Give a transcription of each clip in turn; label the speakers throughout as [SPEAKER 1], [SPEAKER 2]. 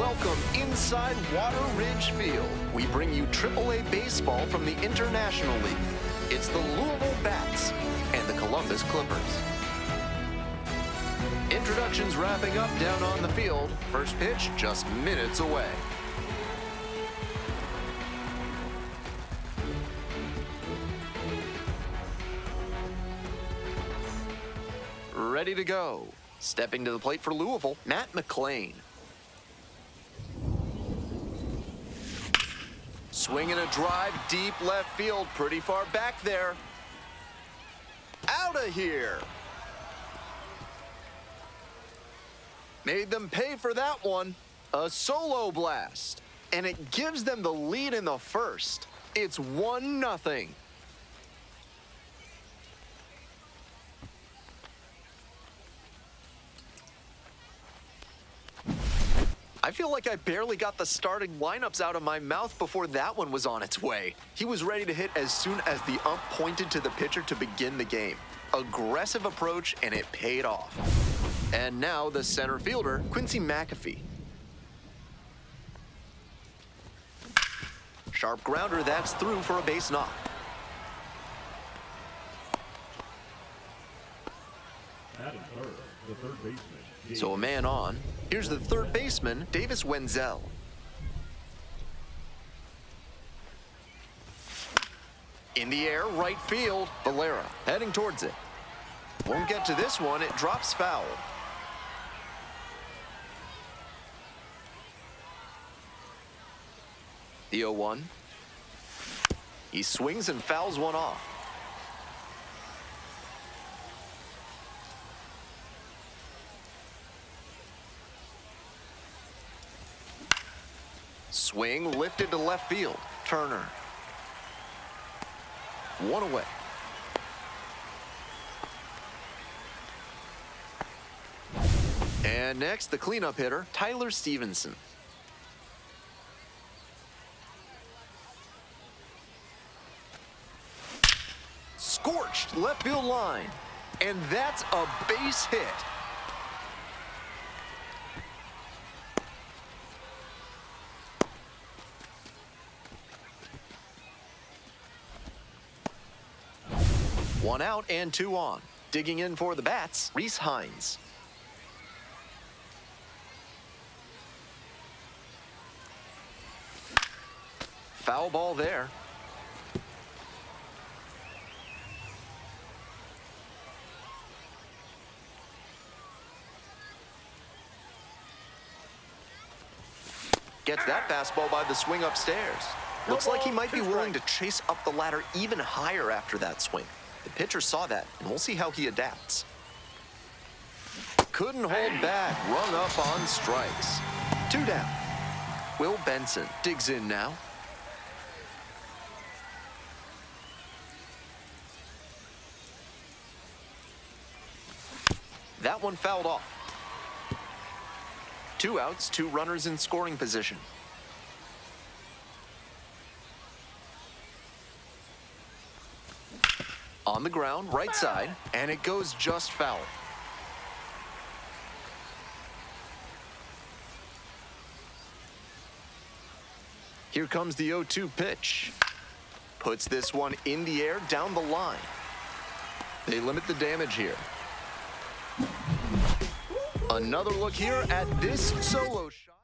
[SPEAKER 1] Welcome inside Water Ridge Field. We bring you AAA baseball from the International League. It's the Louisville Bats and the Columbus Clippers. Introductions wrapping up down on the field. First pitch just minutes away. Ready to go. Stepping to the plate for Louisville, Matt McLean. Swinging a drive deep left field, pretty far back there. Out of here. Made them pay for that one. A solo blast. And it gives them the lead in the first. It's 1-0. I feel like I barely got the starting lineups out of my mouth before that one was on its way. He was ready to hit as soon as the ump pointed to the pitcher to begin the game. Aggressive approach, and it paid off. And now the center fielder, Quincy McAfee. Sharp grounder, that's through for a base knock. The third baseman. So a man on. Here's the third baseman, Davis Wenzel. In the air, right field, Valera heading towards it. Won't get to this one, it drops foul. The 0-1. He swings and fouls one off. Swing lifted to left field. Turner. One away. And next, the cleanup hitter, Tyler Stevenson. Scorched left field line. And that's a base hit. One out and two on. Digging in for the Bats, Reese Hines. Foul ball there. Gets that fastball by the swing upstairs. Looks like he might be willing to chase up the ladder even higher after that swing. The pitcher saw that, and we'll see how he adapts. Couldn't hold back, rung up on strikes. 2 down. Will Benson digs in now. That one fouled off. 2 outs, 2 runners in scoring position. On the ground, right side, and it goes just foul. Here comes the 0-2 pitch. Puts this one in the air down the line. They limit the damage here. Another look here at this solo shot.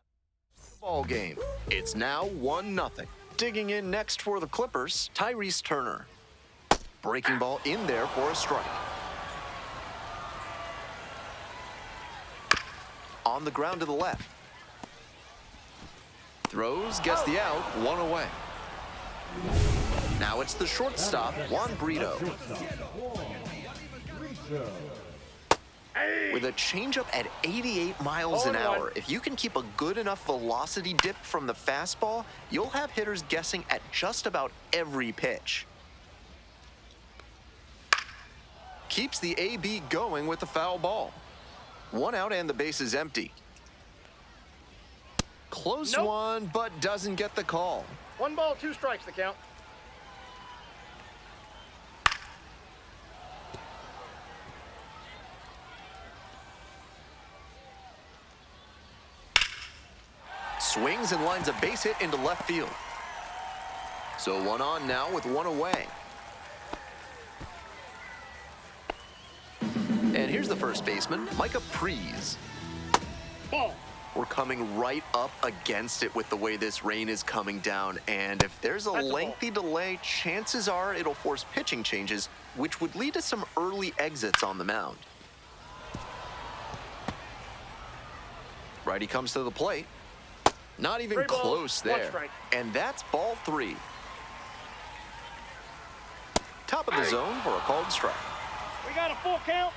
[SPEAKER 1] Ball game. It's now 1-0. Digging in next for the Clippers, Tyrese Turner. Breaking ball in there for a strike. On the ground to the left. Throws, gets the out, 1 away. Now it's the shortstop, Juan Brito. With a changeup at 88 miles an hour, if you can keep a good enough velocity dip from the fastball, you'll have hitters guessing at just about every pitch. Keeps the AB going with the foul ball. 1 out and the base is empty. Close one, but doesn't get the call.
[SPEAKER 2] 1 ball, 2 strikes, the count.
[SPEAKER 1] swings and lines a base hit into left field. So one on now with one away. And here's the first baseman, Micah Prees.
[SPEAKER 2] Ball.
[SPEAKER 1] We're coming right up against it with the way this rain is coming down. And if there's a lengthy delay, chances are it'll force pitching changes, which would lead to some early exits on the mound. Righty comes to the plate. Not even close there. And that's ball 3. Top of the zone for a called strike.
[SPEAKER 2] We got a full count.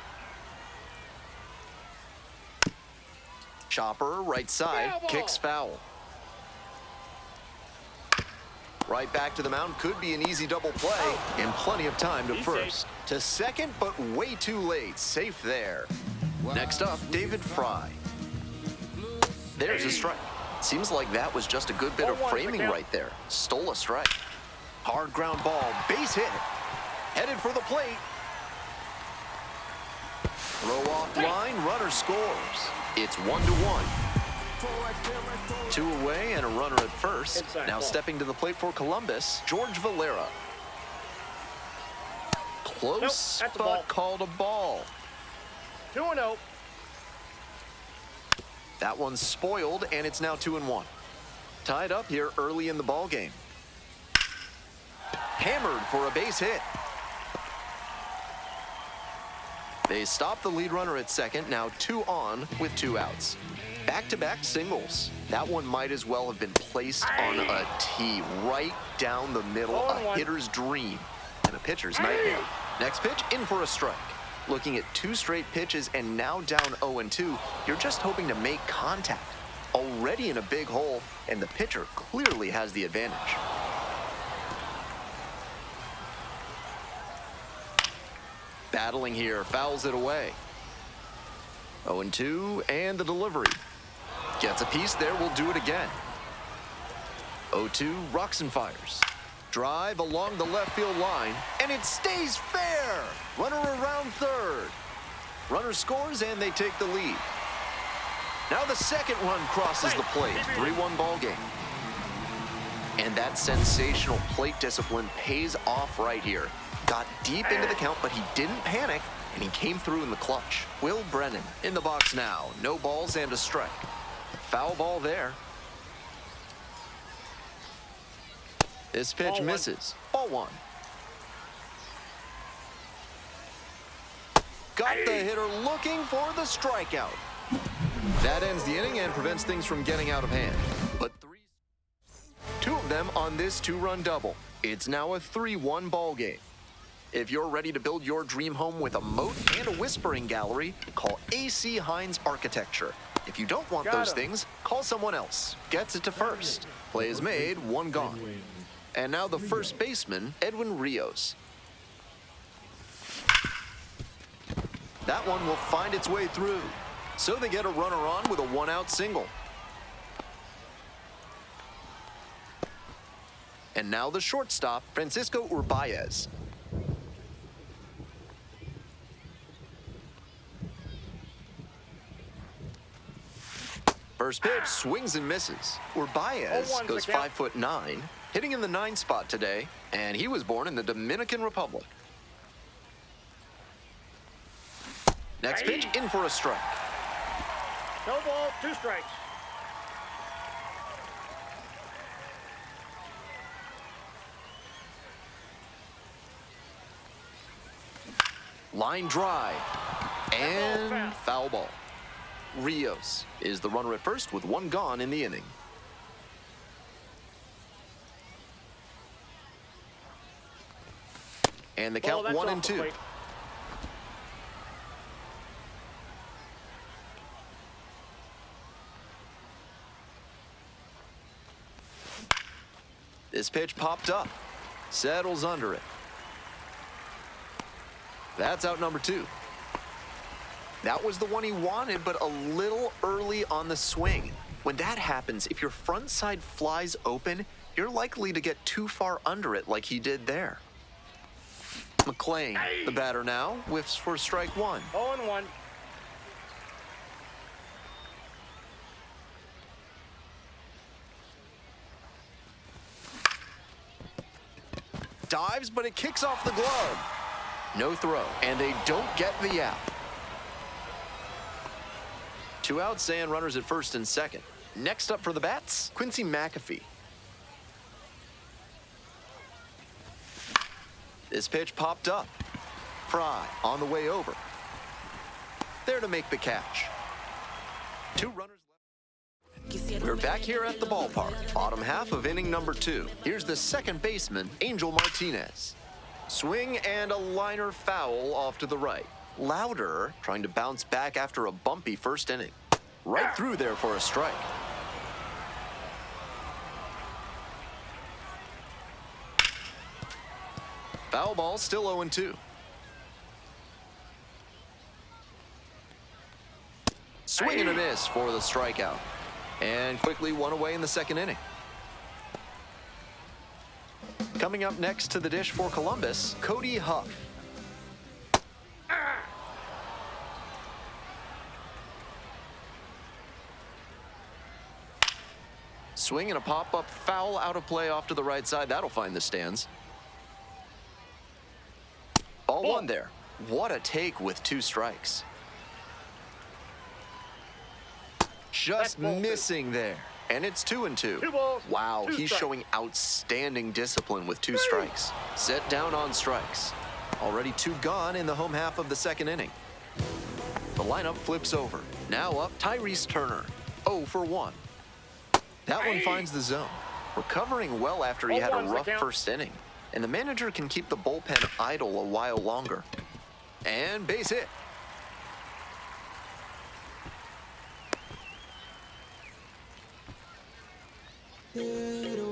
[SPEAKER 1] Chopper, right side, kicks foul. Right back to the mound, could be an easy double play, and plenty of time to first. To second, but way too late, safe there. Next up, David Fry. There's a strike. Seems like that was just a good bit of framing right there. Stole a strike. Hard ground ball, base hit. Headed for the plate. Throw off line, runner scores. It's 1-1. 2 away and a runner at first. Now stepping to the plate for Columbus, George Valera. Close, but called a ball.
[SPEAKER 2] 2-0.
[SPEAKER 1] That one's spoiled, and it's now 2-1. Tied up here early in the ball game. Hammered for a base hit. They stop the lead runner at second, now 2 on with 2 outs. Back-to-back singles. That one might as well have been placed on a tee right down the middle, a hitter's dream and a pitcher's nightmare. Next pitch, in for a strike. Looking at 2 straight pitches and now down 0-2, you're just hoping to make contact. Already in a big hole, and the pitcher clearly has the advantage. Battling here, fouls it away. 0-2, and the delivery. Gets a piece there, will do it again. 0-2, rocks and fires. Drive along the left field line, and it stays fair. Runner around third. Runner scores, and they take the lead. Now the second run crosses the plate. 3-1 ball game. And that sensational plate discipline pays off right here. Got deep into the count, but he didn't panic, and he came through in the clutch. Will Brennan in the box now. No balls and a strike. Foul ball there. This pitch misses. Ball 1. Got the hitter looking for the strikeout. That ends the inning and prevents things from getting out of hand. But 2 of them on this 2-run double. It's now a 3-1 ball game. If you're ready to build your dream home with a moat and a whispering gallery, call AC Hines Architecture. If you don't want those things, call someone else. Gets it to first. Play is made, 1 gone. And now the first baseman, Edwin Rios. That one will find its way through. So they get a runner on with a 1-out single. And now the shortstop, Francisco Urbaez. First pitch, swings and misses. Urbaez goes 5'9", hitting in the 9 spot today, and he was born in the Dominican Republic. Next pitch, in for a strike.
[SPEAKER 2] No ball, 2 strikes.
[SPEAKER 1] Line drive, and foul ball. Rios is the runner at first with 1 gone in the inning. And the count 1-2. This pitch popped up, settles under it. That's out number 2. That was the one he wanted, but a little early on the swing. When that happens, if your front side flies open, you're likely to get too far under it like he did there. McClain, the batter now, whiffs for strike 1.
[SPEAKER 2] 0-1.
[SPEAKER 1] Dives, but it kicks off the glove. No throw, and they don't get the out. 2 outs and runners at first and second. Next up for the Bats, Quincy McAfee. This pitch popped up. Fry on the way over. There to make the catch. 2 runners left. We're back here at the ballpark, bottom half of inning number 2. Here's the second baseman, Angel Martinez. Swing and a liner foul off to the right. Louder trying to bounce back after a bumpy first inning. Right through there for a strike. Foul ball, still 0-2. Swing and a miss for the strikeout. And quickly 1 away in the second inning. Coming up next to the dish for Columbus, Cody Huff. Swing and a pop-up foul out of play off to the right side. That'll find the stands. Ball 1 there. What a take with 2 strikes. Just missing there. And it's 2-2.
[SPEAKER 2] 2 balls.
[SPEAKER 1] Wow,
[SPEAKER 2] 2
[SPEAKER 1] he's
[SPEAKER 2] strikes.
[SPEAKER 1] showing outstanding discipline with 2 strikes. Set down on strikes. Already 2 gone in the home half of the second inning. The lineup flips over. Now up, Tyrese Turner. 0 for 1. That one finds the zone. Recovering well after he had a
[SPEAKER 2] 0-1's the
[SPEAKER 1] rough
[SPEAKER 2] count.
[SPEAKER 1] first inning. And the manager can keep the bullpen idle a while longer. And base hit.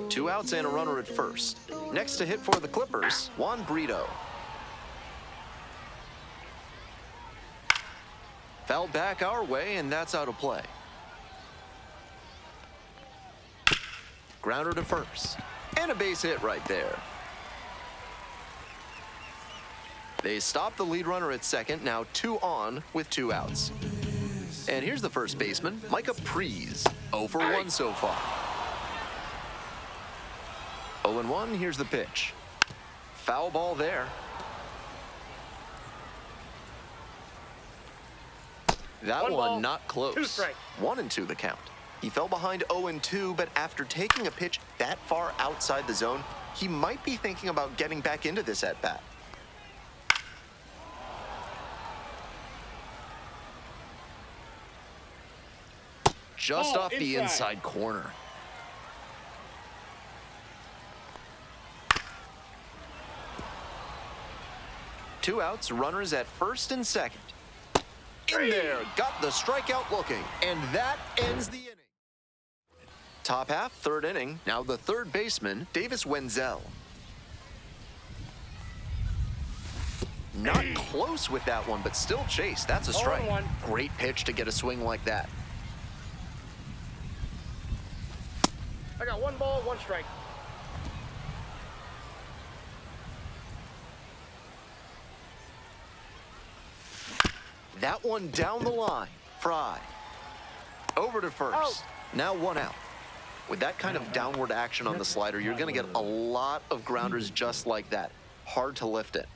[SPEAKER 1] Two outs and a runner at first. Next to hit for the Clippers, Juan Brito. Fouled back our way, and that's out of play. Grounder to first. And a base hit right there. They stop the lead runner at second, now 2 on with 2 outs. And here's the first baseman, Micah Prees. 0 for 1 so far. 0-1, here's the pitch. Foul ball there. That
[SPEAKER 2] 1
[SPEAKER 1] one
[SPEAKER 2] ball,
[SPEAKER 1] not
[SPEAKER 2] 2
[SPEAKER 1] close.
[SPEAKER 2] strikes.
[SPEAKER 1] 1-2 the count. He fell behind 0-2, but after taking a pitch that far outside the zone, he might be thinking about getting back into this at-bat. Just
[SPEAKER 2] Ball
[SPEAKER 1] off the
[SPEAKER 2] inside.
[SPEAKER 1] inside corner. Two outs, runners at first and second. In there, got the strikeout looking, and that ends the inning. Top half, third inning. Now the third baseman, Davis Wenzel. Not close with that one, but still chase. That's a strike.
[SPEAKER 2] 0-1.
[SPEAKER 1] Great pitch to get a swing like that.
[SPEAKER 2] I got 1 ball, 1 strike.
[SPEAKER 1] That one down the line. Fry. Over to first.
[SPEAKER 2] Out.
[SPEAKER 1] Now 1 out. With that kind of downward action on the slider, you're going to get a lot of grounders just like that. Hard to lift it.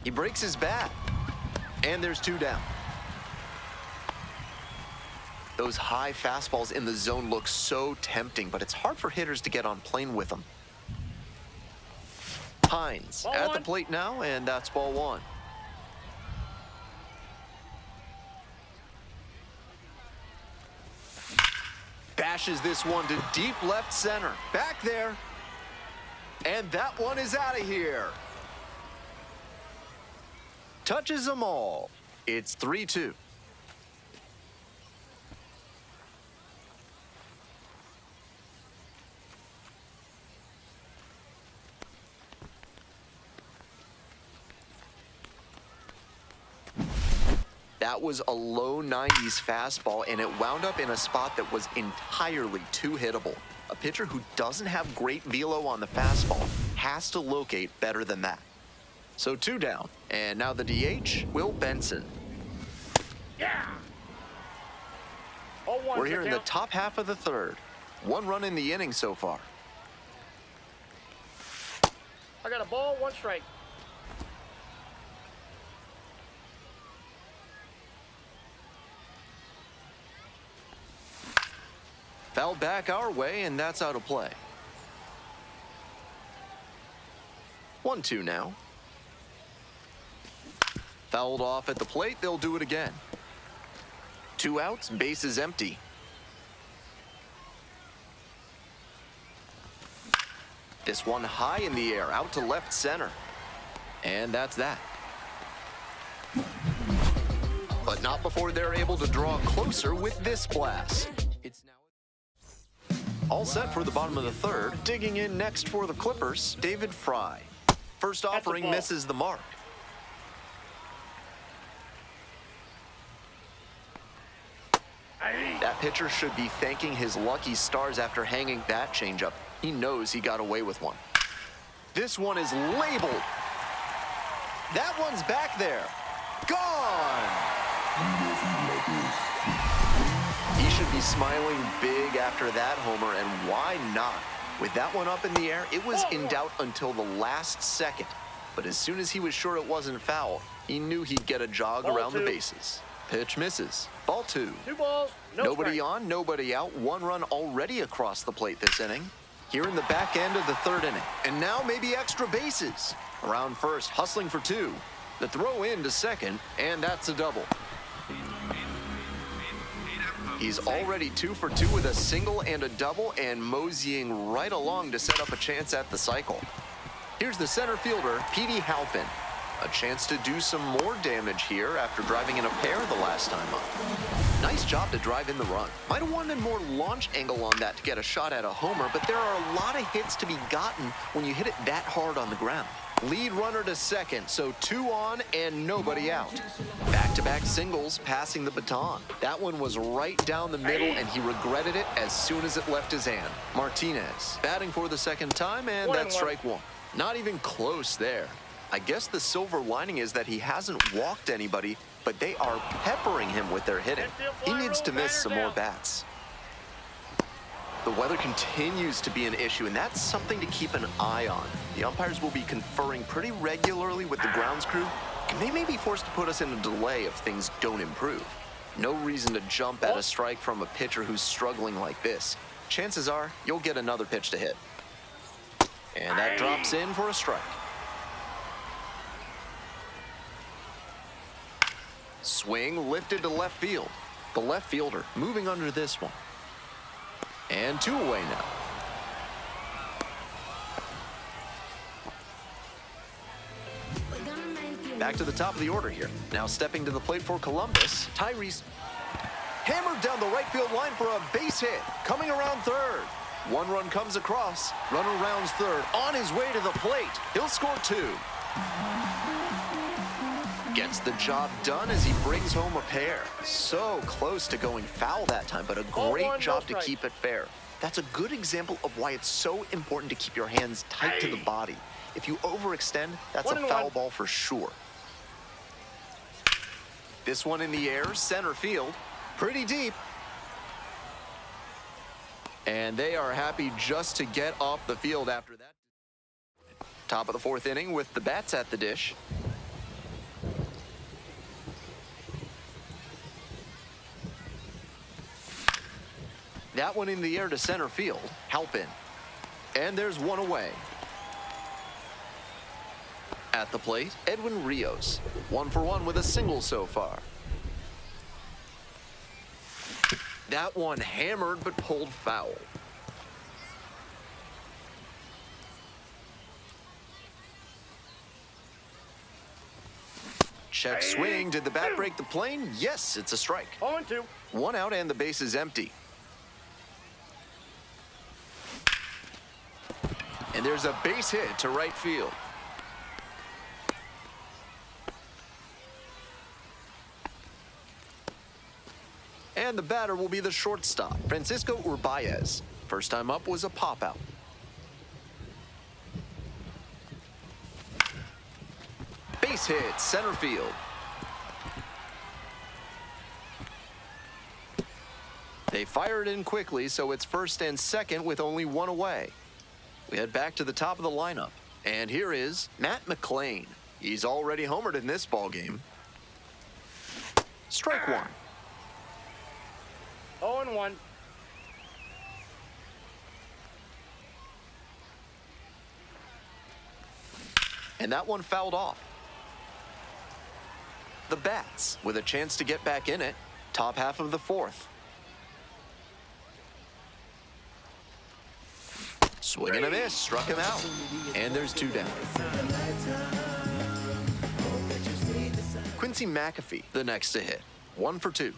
[SPEAKER 1] He breaks his bat. And there's 2 down. Those high fastballs in the zone look so tempting, but it's hard for hitters to get on plane with them. Hines
[SPEAKER 2] Ball
[SPEAKER 1] at
[SPEAKER 2] 1.
[SPEAKER 1] the plate now, and that's ball 1. Bashes this one to deep left center. Back there. And that one is out of here. Touches them all. It's 3-2. That was a low 90s fastball, and it wound up in a spot that was entirely too hittable. A pitcher who doesn't have great velo on the fastball has to locate better than that. So 2 down, and now the DH, Will Benson.
[SPEAKER 2] Yeah. 0-1's
[SPEAKER 1] We're here in the
[SPEAKER 2] count.
[SPEAKER 1] top half of the third. 1 run in the inning so far.
[SPEAKER 2] I got a ball, one strike.
[SPEAKER 1] Foul back our way, and that's out of play. 1-2 now. Fouled off at the plate, they'll do it again. 2 outs, bases empty. This one high in the air, out to left center. And that's that. But not before they're able to draw closer with this blast. It's now all set for the bottom of the third. Digging in next for the Clippers, David Fry. First offering misses the mark. That pitcher should be thanking his lucky stars after hanging that changeup. He knows he got away with one. This one is labeled. That one's back there. Gone! He should be smiling big after that homer, and why not? With that one up in the air, it was in doubt until the last second. But as soon as he was sure it wasn't foul, he knew he'd get a jog around the bases. Pitch misses. Ball 2.
[SPEAKER 2] 2 balls,
[SPEAKER 1] Nobody on, nobody out. 1 run already across the plate this inning. Here in the back end of the third inning. And now maybe extra bases. Around first, hustling for 2. The throw in to second, and that's a double. He's already 2 for 2 with a single and a double, and moseying right along to set up a chance at the cycle. Here's the center fielder, Petey Halpin. A chance to do some more damage here after driving in a pair the last time up. Nice job to drive in the run. Might have wanted more launch angle on that to get a shot at a homer, but there are a lot of hits to be gotten when you hit it that hard on the ground. Lead runner to second, so 2 on and nobody out. Back-to-back singles, passing the baton. That one was right down the middle, and he regretted it as soon as it left his hand. Martinez batting for the second time, and that's strike 1. Not even close there. I guess the silver lining is that he hasn't walked anybody, but they are peppering him with their hitting. He needs to miss some more bats. The weather continues to be an issue, and that's something to keep an eye on. The umpires will be conferring pretty regularly with the grounds crew, and they may be forced to put us in a delay if things don't improve. No reason to jump at a strike from a pitcher who's struggling like this. Chances are you'll get another pitch to hit. And that drops in for a strike. Swing lifted to left field. The left fielder moving under this one. And 2 away now. Back to the top of the order here. Now stepping to the plate for Columbus, Tyrese hammered down the right field line for a base hit. Coming around third. 1 run comes across. Runner rounds third. On his way to the plate. He'll score 2. Gets the job done as he brings home a pair. So close to going foul that time, but a great job to keep it fair. That's a good example of why it's so important to keep your hands tight to the body. If you overextend, that's a foul ball for sure. This one in the air, center field, pretty deep. And they are happy just to get off the field after that. Top of the 4th inning with the bats at the dish. That one in the air to center field. Halpin. And there's 1 away. At the plate, Edwin Rios. 1 for 1 with a single so far. That one hammered but pulled foul. Check swing. Did the bat break the plane? Yes, it's a strike.
[SPEAKER 2] 0-2.
[SPEAKER 1] 1 out and the base is empty. And there's a base hit to right field. And the batter will be the shortstop, Francisco Urbaez. First time up was a pop-out. Base hit, center field. They fired in quickly, so it's first and second with only 1 away. We head back to the top of the lineup. And here is Matt McClain. He's already homered in this ballgame. Strike one.
[SPEAKER 2] 0-1.
[SPEAKER 1] And that one fouled off. The Bats with a chance to get back in it. Top half of the fourth. Swing and a miss, struck him out. And there's two down. Quincy McAfee, the next to hit. 1 for 2.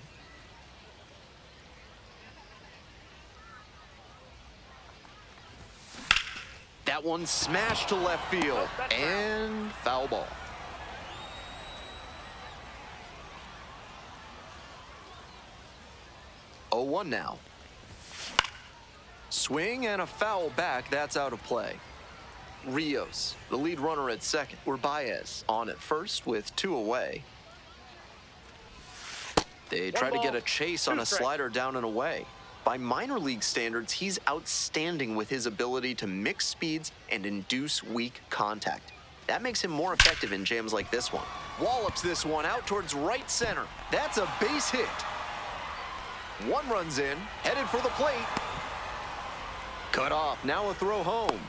[SPEAKER 1] That one smashed to left field. And foul ball. Oh, 1 now. Swing and a foul back. That's out of play. Rios, the lead runner at second. Baez on at first with 2 away. They try to get a chase on a slider down and away. By minor league standards, he's outstanding with his ability to mix speeds and induce weak contact. That makes him more effective in jams like this one. Wallops this one out towards right center. That's a base hit. One runs in, headed for the plate. Cut off, now a throw home.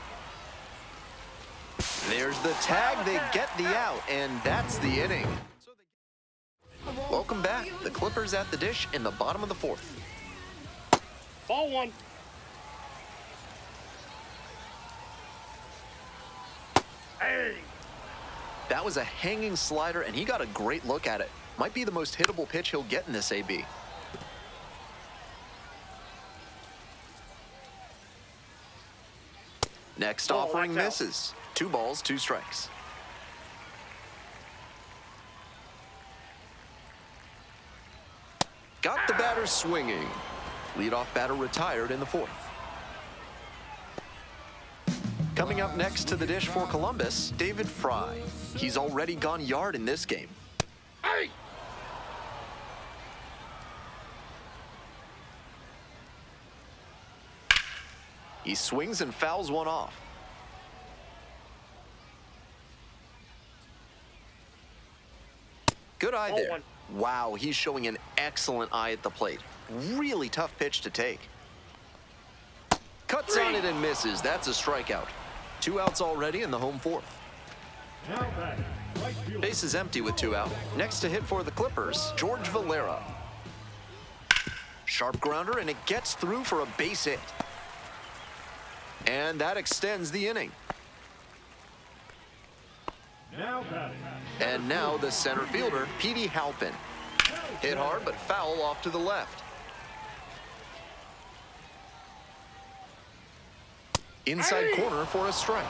[SPEAKER 1] There's the tag, they get the out, and that's the inning. Welcome back. The Clippers at the dish in the bottom of the fourth.
[SPEAKER 2] Ball 1. Hey!
[SPEAKER 1] That was a hanging slider, and he got a great look at it. Might be the most hittable pitch he'll get in this AB. Next offering misses. 2 balls, 2 strikes. Got the batter swinging. Leadoff batter retired in the fourth. Coming up next to the dish for Columbus, David Fry. He's already gone yard in this game.
[SPEAKER 2] Hey!
[SPEAKER 1] He swings and fouls one off. Good eye there. Wow, he's showing an excellent eye at the plate. Really tough pitch to take. Cuts on it and misses. That's a strikeout. 2 outs already in the home fourth. Base is empty with 2 out. Next to hit for the Clippers, George Valera. Sharp grounder, and it gets through for a base hit. And that extends the inning. And now the center fielder, Petey Halpin. Hit hard, but foul off to the left. Inside corner for a strike.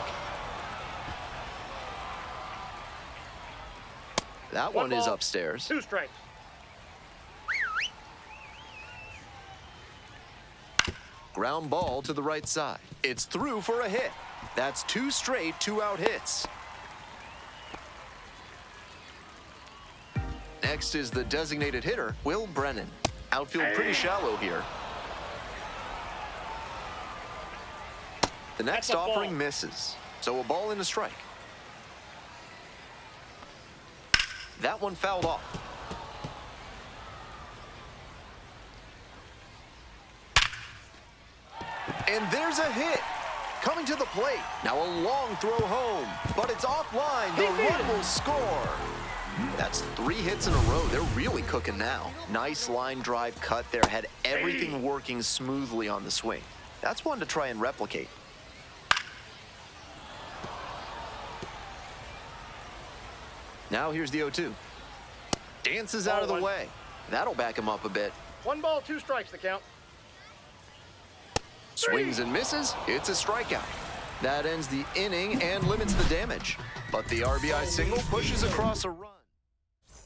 [SPEAKER 1] That one is upstairs.
[SPEAKER 2] 2 strikes.
[SPEAKER 1] Ground ball to the right side. It's through for a hit. That's 2 straight 2-out hits. Next is the designated hitter, Will Brennan. Outfield pretty shallow here. The next offering misses, so a ball and a strike. That one fouled off. And there's a hit. Coming to the plate. Now a long throw home, but it's offline. The run will score. That's 3 hits in a row. They're really cooking now. Nice line drive cut there. Had everything working smoothly on the swing. That's one to try and replicate. Now here's the 0-2. Dances out of the way. That'll back him up a bit.
[SPEAKER 2] 1 ball, 2 strikes the count.
[SPEAKER 1] Swings and misses. It's a strikeout. That ends the inning and limits the damage. But the RBI single pushes across a run.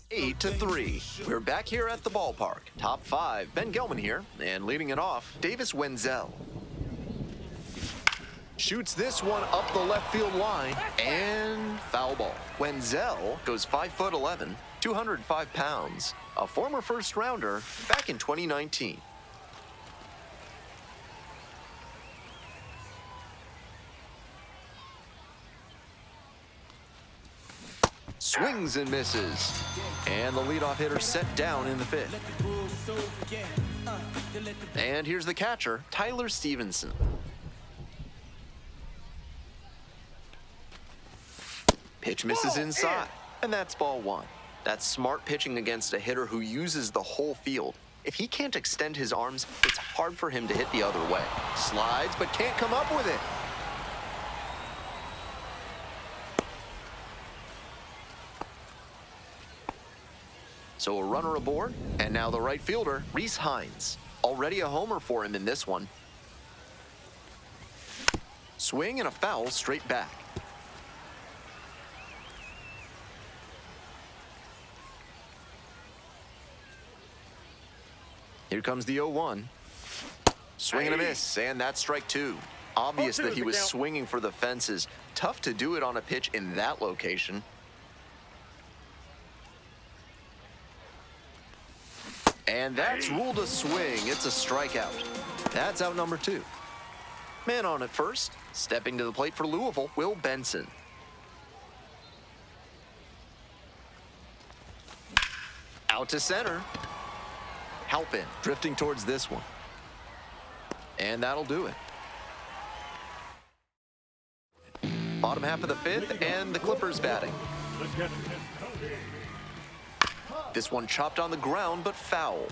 [SPEAKER 1] 8-3. We're back here at the ballpark. Top 5. Ben Gelman here. And leading it off, Davis Wenzel. Shoots this one up the left field line. And foul ball. Wenzel goes 5'11", 205 pounds. A former first rounder back in 2019. Swings and misses. And the leadoff hitter set down in the fifth. And here's the catcher, Tyler Stevenson. Pitch misses inside, and that's ball one. That's smart pitching against a hitter who uses the whole field. If he can't extend his arms, it's hard for him to hit the other way. Slides, but can't come up with it. So a runner aboard, and now the right fielder, Reese Hines. Already a homer for him in this one. Swing and a foul straight back. Here comes the 0-1. Swing and a miss, and that's strike two. Obvious that he was swinging for the fences. Tough to do it on a pitch in that location. And that's ruled a swing. It's a strikeout. That's out number two. Man on at first. Stepping to the plate for Louisville, Will Benson. Out to center. Halpin drifting towards this one. And that'll do it. Bottom half of the fifth, and the Clippers batting. This one chopped on the ground, but foul.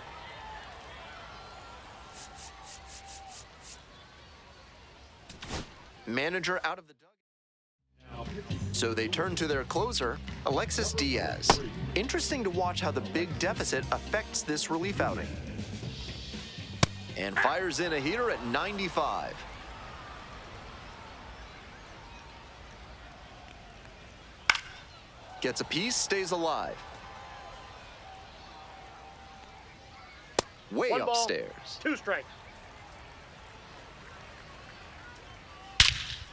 [SPEAKER 1] Manager out of the dugout. So they turn to their closer, Alexis Diaz. Interesting to watch how the big deficit affects this relief outing. And fires in a heater at 95. Gets a piece, stays alive. Way upstairs.
[SPEAKER 2] 2 strikes.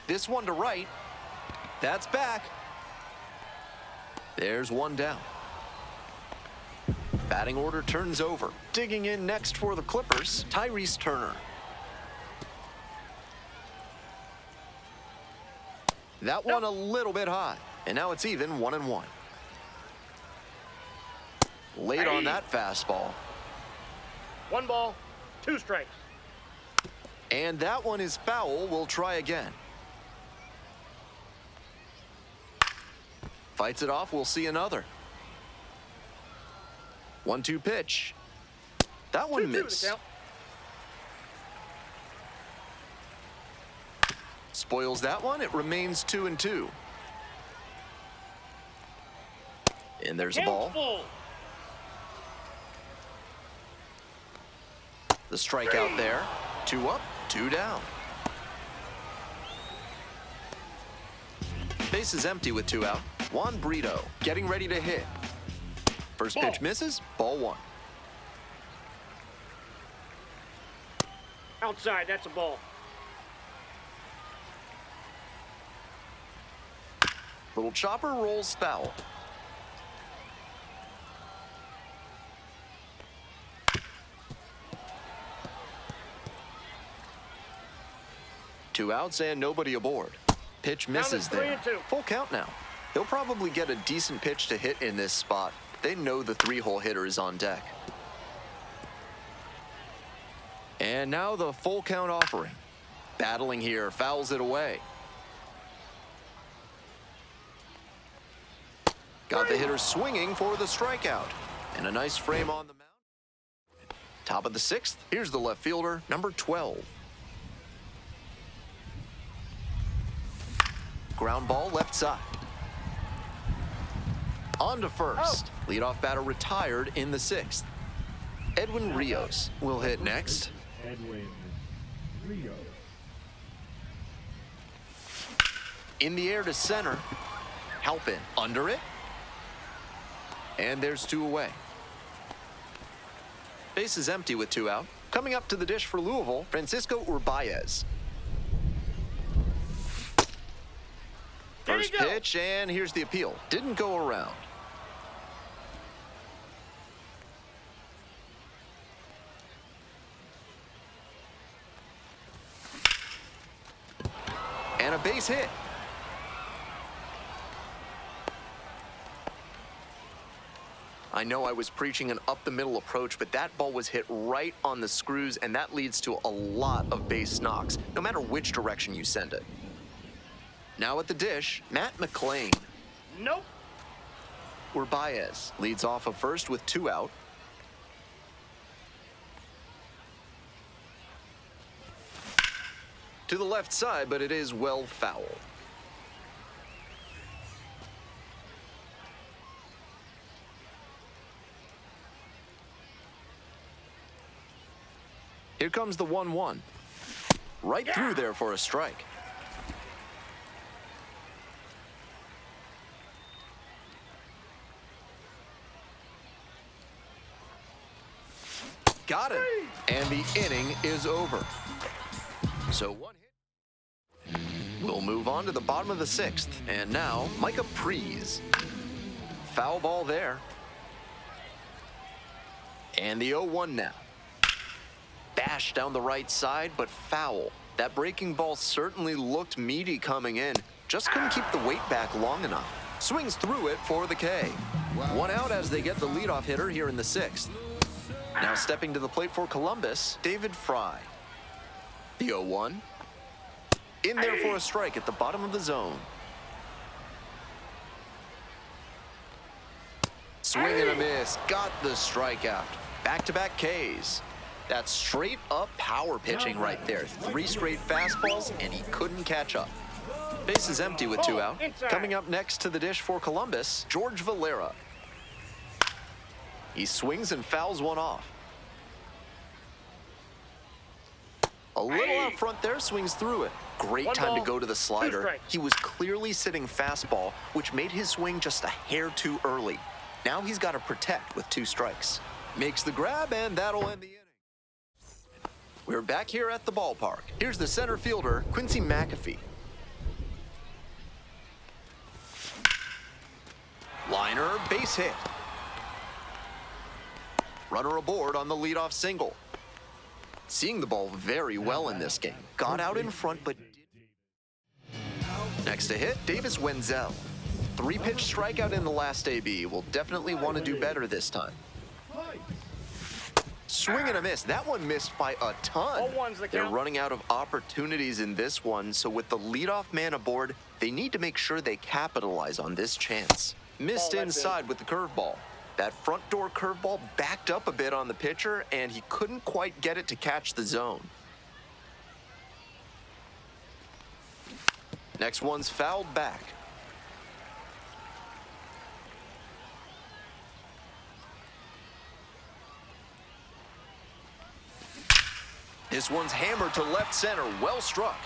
[SPEAKER 1] This one to right. That's back. There's one down. Batting order turns over. Digging in next for the Clippers, Tyrese Turner. That one a little bit high, and now it's even 1-1. Late on that fastball.
[SPEAKER 2] 1 ball, 2 strikes.
[SPEAKER 1] And that one is foul. We'll try again. Fights it off. We'll see another. 1-2 pitch. That one missed. Spoils that one. It remains 2-2. And there's a ball.
[SPEAKER 2] Full.
[SPEAKER 1] The strikeout there. 2 up, 2 down. Base is empty with 2 out. Juan Brito getting ready to hit. First pitch misses, ball 1.
[SPEAKER 2] Outside, that's a ball.
[SPEAKER 1] Little chopper rolls foul. Two outs and nobody aboard. Pitch misses there. Full count now. He'll probably get a decent pitch to hit in this spot. They know the 3-hole hitter is on deck. And now the full count offering. Battling here, fouls it away. Got the hitter swinging for the strikeout. And a nice frame on the mound. Top of the 6th, here's the left fielder, number 12. Ground ball left side. On to first. Leadoff batter retired in the 6th. Edwin Rios will hit next.
[SPEAKER 3] Edwin Rios.
[SPEAKER 1] In the air to center. Halpin under it. And there's 2 away. Base is empty with 2 out. Coming up to the dish for Louisville, Francisco Urbaez. First pitch, and here's the appeal. Didn't go around. And a base hit. I know I was preaching an up-the-middle approach, but that ball was hit right on the screws, and that leads to a lot of base knocks, no matter which direction you send it. Now at the dish, Matt McClain.
[SPEAKER 2] Nope.
[SPEAKER 1] Baez leads off of first with 2 out. To the left side, but it is well foul. Here comes the 1-1. Right through there for a strike. Got it. And the inning is over. So 1 hit. We'll move on to the bottom of the 6th. And now, Micah Prees. Foul ball there. And the 0-1 now. Bash down the right side, but foul. That breaking ball certainly looked meaty coming in. Just couldn't keep the weight back long enough. Swings through it for the K. 1 out as they get the leadoff hitter here in the 6th. Now stepping to the plate for Columbus, David Fry. The 0-1. In there for a strike at the bottom of the zone. Swing and a miss. Got the strikeout. Back-to-back Ks. That's straight-up power pitching right there. 3 straight fastballs, and he couldn't catch up. Base is empty with 2 out. Coming up next to the dish for Columbus, George Valera. He swings and fouls one off. A little out front there, swings through it. Great time to go to the slider. He was clearly sitting fastball, which made his swing just a hair too early. Now he's got to protect with 2 strikes. Makes the grab, and that'll end the inning. We're back here at the ballpark. Here's the center fielder, Quincy McAfee. Liner, base hit. Runner aboard on the leadoff single. Seeing the ball very well in this game. Got out in front, but next to hit, Davis Wenzel. 3-pitch strikeout in the last AB. Will definitely want to do better this time. Swing and a miss. That one missed by a ton. They're running out of opportunities in this one, so with the leadoff man aboard, they need to make sure they capitalize on this chance. Missed inside with the curveball. That front door curveball backed up a bit on the pitcher, and he couldn't quite get it to catch the zone. Next one's fouled back. This one's hammered to left center, well struck.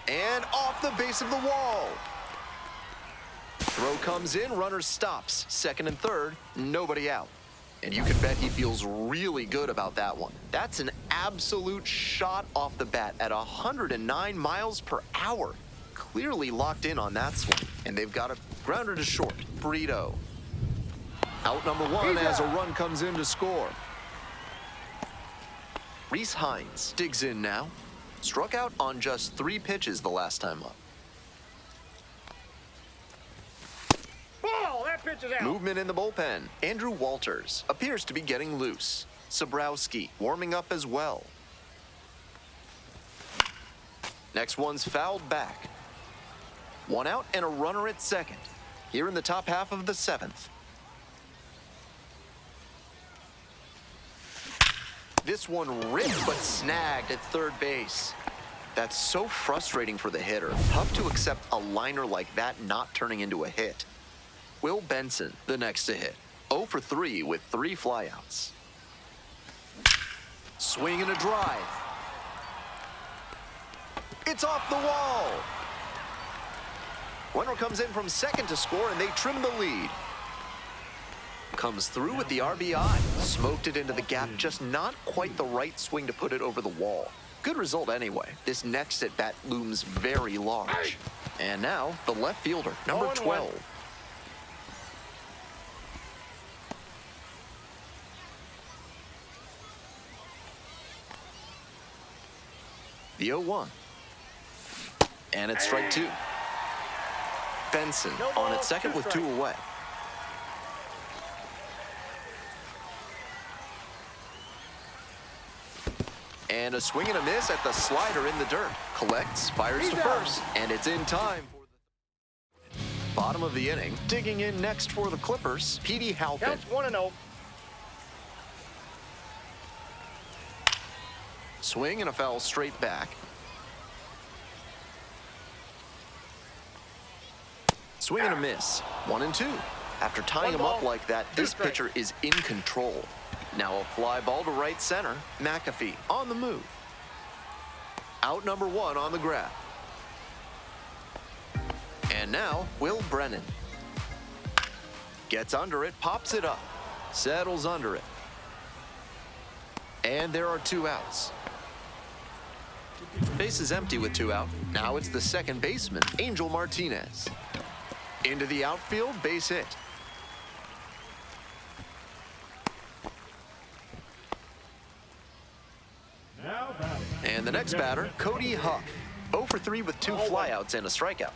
[SPEAKER 1] And off the base of the wall. Throw comes in, runner stops. 2nd and 3rd, nobody out. And you can bet he feels really good about that one. That's an absolute shot off the bat at 109 miles per hour. Clearly locked in on that swing. And they've got a grounder to short. Brito. Out number 1 as a run comes in to score. Reese Hines digs in now. Struck out on just 3 pitches the last time up.
[SPEAKER 2] Ball, that pitch is out.
[SPEAKER 1] Movement in the bullpen. Andrew Walters appears to be getting loose. Sabrowski warming up as well. Next one's fouled back. 1 out and a runner at 2nd. Here in the top half of the 7th. This one ripped but snagged at 3rd base. That's so frustrating for the hitter. Tough to accept a liner like that not turning into a hit. Will Benson, the next to hit. 0 for 3 with 3 flyouts. Swing and a drive. It's off the wall. Runner comes in from 2nd to score, and they trim the lead. Comes through with the RBI. Smoked it into the gap, just not quite the right swing to put it over the wall. Good result anyway. This next at bat looms very large. And now, the left fielder, number 12. The 0-1. And it's strike 2. Benson on at 2nd with 2 away. And a swing and a miss at the slider in the dirt. Collects, fires to first, and it's in time for the bottom of the inning. Digging in next for the Clippers, Petey Halpin.
[SPEAKER 2] Counts 1-0.
[SPEAKER 1] Swing and a foul straight back. Swing and a miss. 1-2. After tying him up like that, this pitcher is in control. Now a fly ball to right center. McAfee on the move. Out number 1 on the grab. And now Will Brennan. Gets under it, pops it up. Settles under it. And there are 2 outs. Base is empty with 2 out. Now it's the second baseman, Angel Martinez. Into the outfield, base hit.
[SPEAKER 3] Now batting.
[SPEAKER 1] And the next batter, Cody Huff. 0 for 3 with 2 flyouts and a strikeout.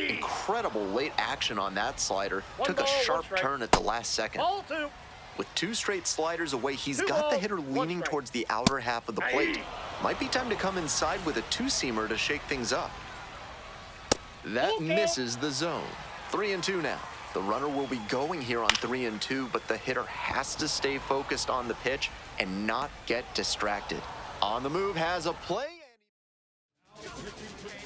[SPEAKER 1] Incredible late action on that slider. Took a sharp turn at the last second.
[SPEAKER 2] Ball 2.
[SPEAKER 1] With 2 straight sliders away, he's got the hitter leaning towards the outer half of the plate. Might be time to come inside with a 2-seamer to shake things up. That misses the zone. 3-2 now. The runner will be going here on 3-2, but the hitter has to stay focused on the pitch and not get distracted. On the move, has a play.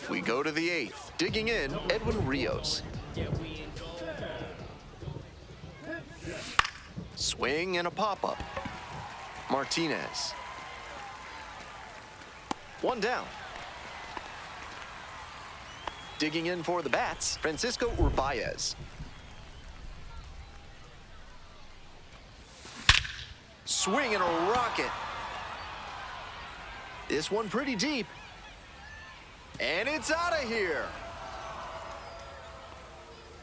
[SPEAKER 1] We go to the 8th. Digging in, Edwin Rios. Swing and a pop-up. Martinez. 1 down. Digging in for the Bats, Francisco Urbaez. Swing and a rocket. This one pretty deep. And it's out of here.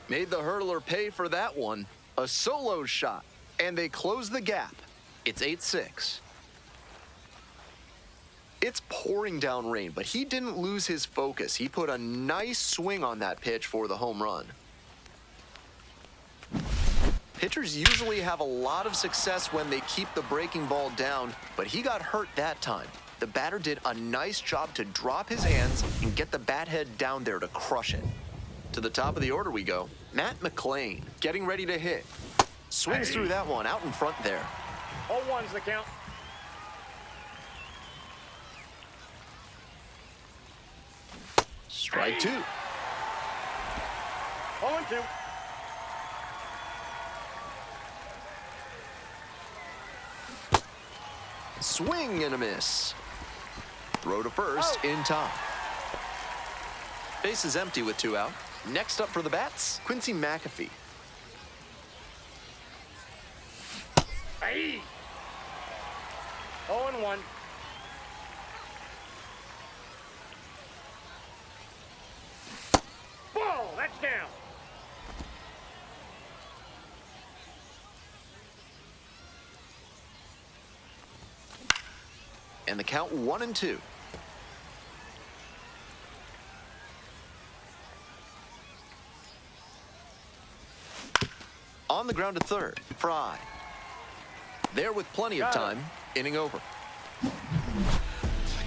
[SPEAKER 1] Made the hurdler pay for that one. A solo shot. And they close the gap. It's 8-6. It's pouring down rain, but he didn't lose his focus. He put a nice swing on that pitch for the home run. Pitchers usually have a lot of success when they keep the breaking ball down, but he got hurt that time. The batter did a nice job to drop his hands and get the bat head down there to crush it. To the top of the order we go. Matt McLean getting ready to hit. Swings through that one out in front there.
[SPEAKER 2] 0-1's the count.
[SPEAKER 1] Strike 2.
[SPEAKER 2] 0-2.
[SPEAKER 1] Swing and a miss. Throw to first in time. Base is empty with 2 out. Next up for the Bats, Quincy McAfee.
[SPEAKER 2] Hey. 0-1. Ball, that's down.
[SPEAKER 1] And the count 1-2. On the ground to third, Fry. There with plenty of time, inning over.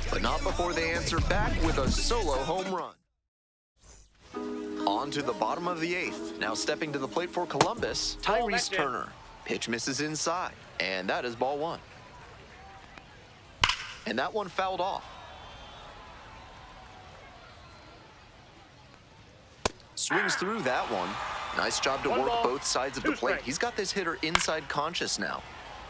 [SPEAKER 1] But not before they answer back with a solo home run. On to the bottom of the 8th. Now stepping to the plate for Columbus, Tyrese Turner. Pitch misses inside, and that is ball 1. And that one fouled off. Swings through that one. Nice job to work both sides of the plate. He's got this hitter inside conscious now.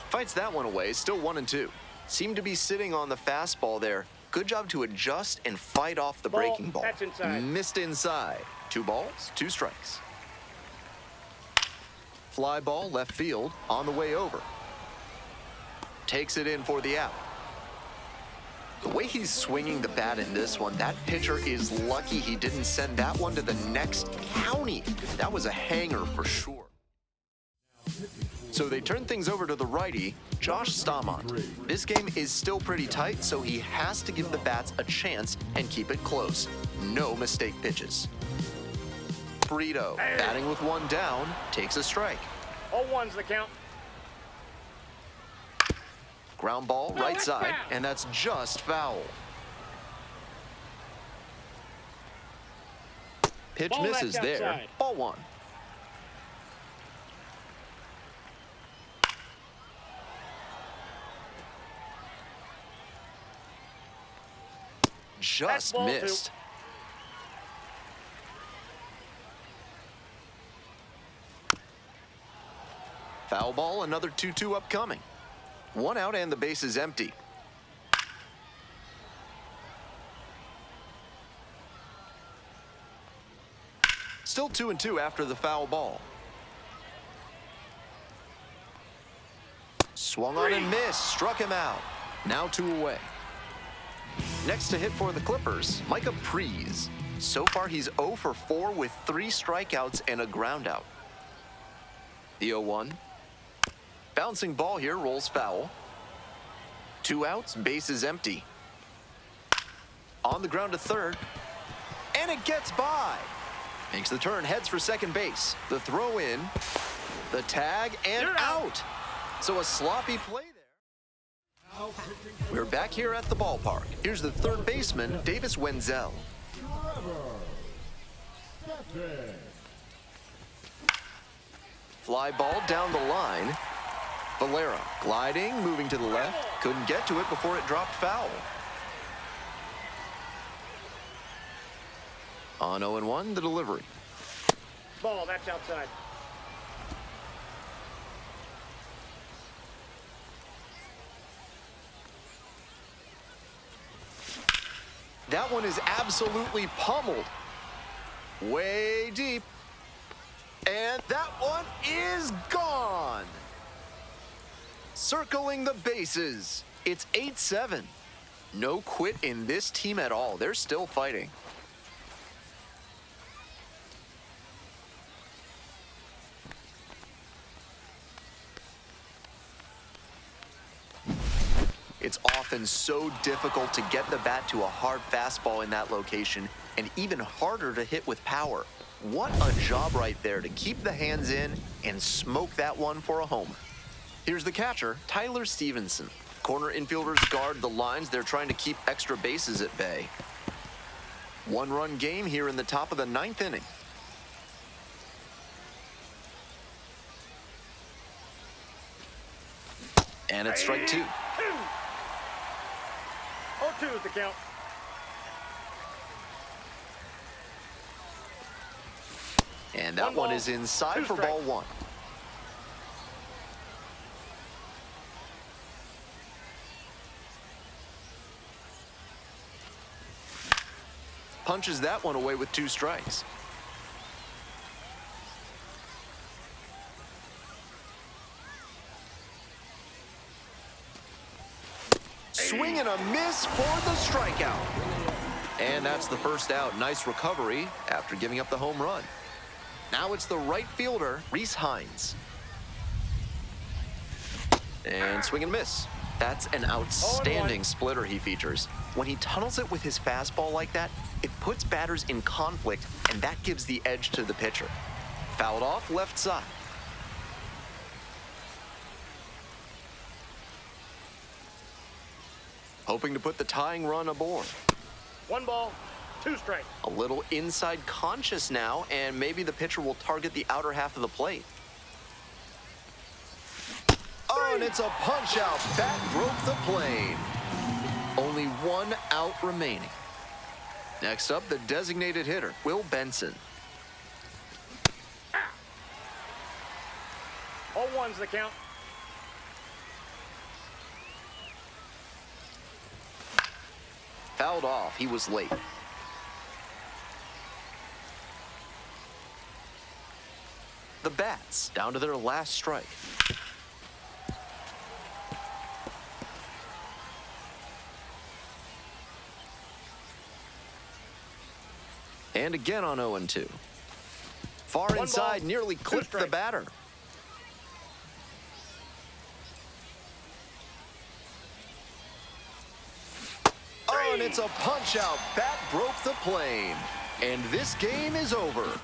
[SPEAKER 1] Fights that one away, still 1-2. Seemed to be sitting on the fastball there. Good job to adjust and fight off the breaking ball.
[SPEAKER 2] That's inside.
[SPEAKER 1] Missed inside. 2 balls, 2 strikes. Fly ball left field on the way over. Takes it in for the out. The way he's swinging the bat in this one, that pitcher is lucky he didn't send that one to the next county. That was a hanger for sure. So they turn things over to the righty, Josh Staumont. This game is still pretty tight, so he has to give the Bats a chance and keep it close. No mistake pitches. Brito, batting with 1 down, takes a strike.
[SPEAKER 2] 0-1's the count.
[SPEAKER 1] Ground ball, right side, and that's just foul. Pitch
[SPEAKER 2] Ball
[SPEAKER 1] misses
[SPEAKER 2] left
[SPEAKER 1] there.
[SPEAKER 2] outside.
[SPEAKER 1] Ball one. Just
[SPEAKER 2] ball
[SPEAKER 1] missed.
[SPEAKER 2] two.
[SPEAKER 1] Foul ball, another 2-2 upcoming. One out and the base is empty. Still 2-2 after the foul ball. Swung on and missed, struck him out. Now 2 away. Next to hit for the Clippers, Micah Prees. So far he's 0 for 4 with 3 strikeouts and a ground out. The 0-1. Bouncing ball here, rolls foul. 2 outs, base is empty. On the ground to third, and it gets by. Makes the turn, heads for second base. The throw in, the tag, and out. So a sloppy play there. We're back here at the ballpark. Here's the third baseman, Davis Wenzel. Fly ball down the line. Valera gliding, moving to the left. Couldn't get to it before it dropped foul. On 0-1, the delivery.
[SPEAKER 2] Ball, that's outside.
[SPEAKER 1] That one is absolutely pummeled. Way deep. And that one is gone. Circling the bases. It's 8-7. No quit in this team at all. They're still fighting. It's often so difficult to get the bat to a hard fastball in that location, and even harder to hit with power. What a job right there to keep the hands in and smoke that one for a homer. Here's the catcher, Tyler Stevenson. Corner infielders guard the lines. They're trying to keep extra bases at bay. 1-run game here in the top of the 9th inning. And it's strike 2.
[SPEAKER 2] 0-2 is the count.
[SPEAKER 1] And that one is inside for ball 1. Punches that one away with 2 strikes. Swing and a miss for the strikeout. And that's the first out. Nice recovery after giving up the home run. Now it's the right fielder, Reese Hines. And swing and miss. That's an outstanding splitter he features. When he tunnels it with his fastball like that, it puts batters in conflict, and that gives the edge to the pitcher. Fouled off left side. Hoping to put the tying run aboard.
[SPEAKER 2] 1 ball, 2 strikes.
[SPEAKER 1] A little inside conscious now, and maybe the pitcher will target the outer half of the plate. Oh, and it's a punch out. Bat broke the plane. Only 1 out remaining. Next up, the designated hitter, Will Benson.
[SPEAKER 2] 0-1's the count.
[SPEAKER 1] Fouled off. He was late. The Bats down to their last strike. And again on 0-2. Far
[SPEAKER 2] 1
[SPEAKER 1] inside,
[SPEAKER 2] ball,
[SPEAKER 1] nearly
[SPEAKER 2] 2
[SPEAKER 1] clipped the
[SPEAKER 2] strikes.
[SPEAKER 1] batter. Oh, and it's a punch out. Bat broke the plane. And this game is over.